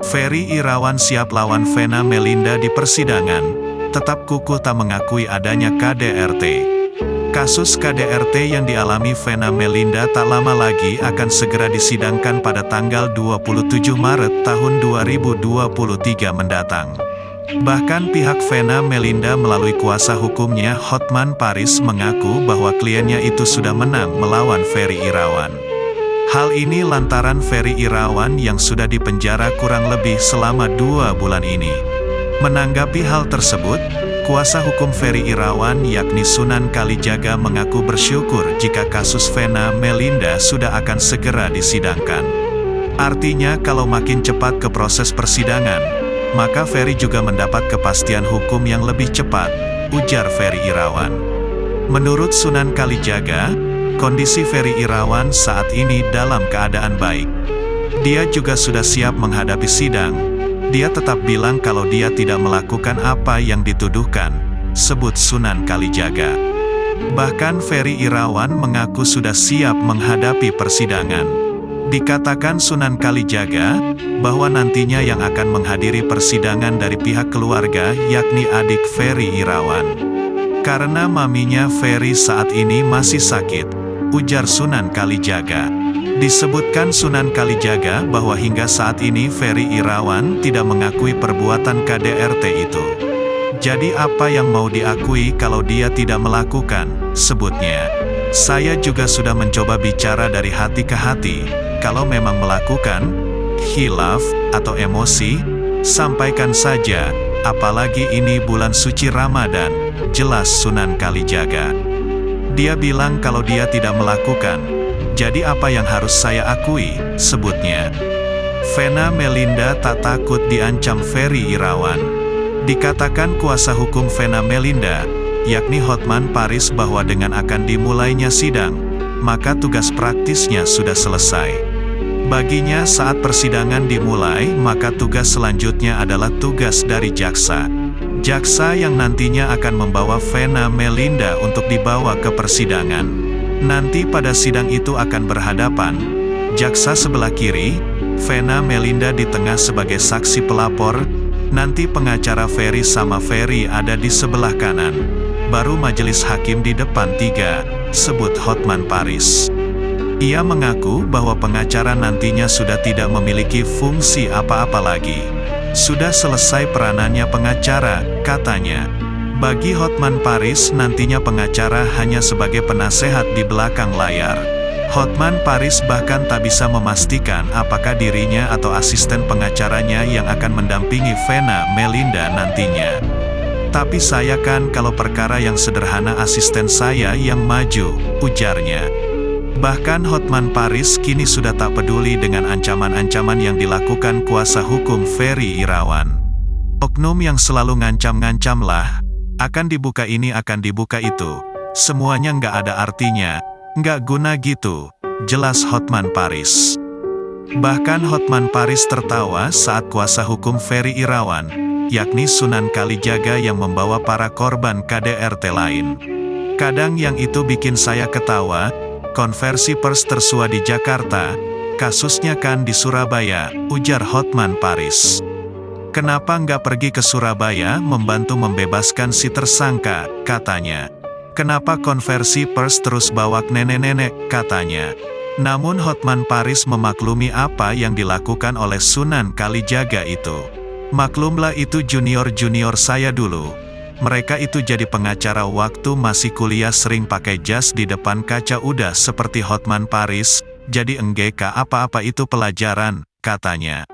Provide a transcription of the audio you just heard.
Ferry Irawan siap lawan Vena Melinda di persidangan, tetap kukuh tak mengakui adanya KDRT. Kasus KDRT yang dialami Vena Melinda tak lama lagi akan segera disidangkan pada tanggal 27 Maret tahun 2023 mendatang. Bahkan pihak Vena Melinda melalui kuasa hukumnya Hotman Paris mengaku bahwa kliennya itu sudah menang melawan Ferry Irawan. Hal ini lantaran Ferry Irawan yang sudah dipenjara kurang lebih selama 2 bulan ini. Menanggapi hal tersebut, kuasa hukum Ferry Irawan yakni Sunan Kalijaga mengaku bersyukur jika kasus Vena Melinda sudah akan segera disidangkan. Artinya kalau makin cepat ke proses persidangan, maka Ferry juga mendapat kepastian hukum yang lebih cepat, ujar Ferry Irawan. Menurut Sunan Kalijaga, kondisi Ferry Irawan saat ini dalam keadaan baik. Dia juga sudah siap menghadapi sidang. Dia tetap bilang kalau dia tidak melakukan apa yang dituduhkan, sebut Sunan Kalijaga. Bahkan Ferry Irawan mengaku sudah siap menghadapi persidangan. Dikatakan Sunan Kalijaga, bahwa nantinya yang akan menghadiri persidangan dari pihak keluarga yakni adik Ferry Irawan. Karena maminya Ferry saat ini masih sakit, ujar Sunan Kalijaga. Disebutkan Sunan Kalijaga bahwa hingga saat ini Ferry Irawan tidak mengakui perbuatan KDRT itu. Jadi apa yang mau diakui kalau dia tidak melakukan, sebutnya. Saya juga sudah mencoba bicara dari hati ke hati, kalau memang melakukan khilaf atau emosi, sampaikan saja, apalagi ini bulan suci Ramadan, jelas Sunan Kalijaga. Dia bilang kalau dia tidak melakukan. Jadi apa yang harus saya akui, sebutnya. Vena Melinda tak takut diancam Ferry Irawan. Dikatakan kuasa hukum Vena Melinda, yakni Hotman Paris bahwa dengan akan dimulainya sidang, maka tugas praktisnya sudah selesai. Baginya saat persidangan dimulai, maka tugas selanjutnya adalah tugas dari jaksa. Jaksa yang nantinya akan membawa Vena Melinda untuk dibawa ke persidangan. Nanti pada sidang itu akan berhadapan, jaksa sebelah kiri, Vena Melinda di tengah sebagai saksi pelapor, nanti pengacara Ferry sama Ferry ada di sebelah kanan, baru majelis hakim di depan 3, sebut Hotman Paris. Ia mengaku bahwa pengacara nantinya sudah tidak memiliki fungsi apa-apa lagi. Sudah selesai peranannya pengacara, katanya. Bagi Hotman Paris nantinya pengacara hanya sebagai penasehat di belakang layar. Hotman Paris bahkan tak bisa memastikan apakah dirinya atau asisten pengacaranya yang akan mendampingi Vena Melinda nantinya. Tapi saya kan kalau perkara yang sederhana asisten saya yang maju, ujarnya. Bahkan Hotman Paris kini sudah tak peduli dengan ancaman-ancaman yang dilakukan kuasa hukum Ferry Irawan. Oknum yang selalu ngancam-ngancam lah. Akan dibuka ini akan dibuka itu. Semuanya nggak ada artinya, nggak guna gitu, jelas Hotman Paris. Bahkan Hotman Paris tertawa saat kuasa hukum Ferry Irawan, yakni Sunan Kalijaga yang membawa para korban KDRT lain. Kadang yang itu bikin saya ketawa, konversi pers tersua di Jakarta, kasusnya kan di Surabaya, ujar Hotman Paris. Kenapa nggak pergi ke Surabaya membantu membebaskan si tersangka, katanya. Kenapa konversi pers terus bawa nenek-nenek, katanya. Namun Hotman Paris memaklumi apa yang dilakukan oleh Sunan Kalijaga itu. Maklumlah itu junior-junior saya dulu. Mereka itu jadi pengacara waktu masih kuliah sering pakai jas di depan kaca udah seperti Hotman Paris, jadi enggak apa-apa itu pelajaran, katanya.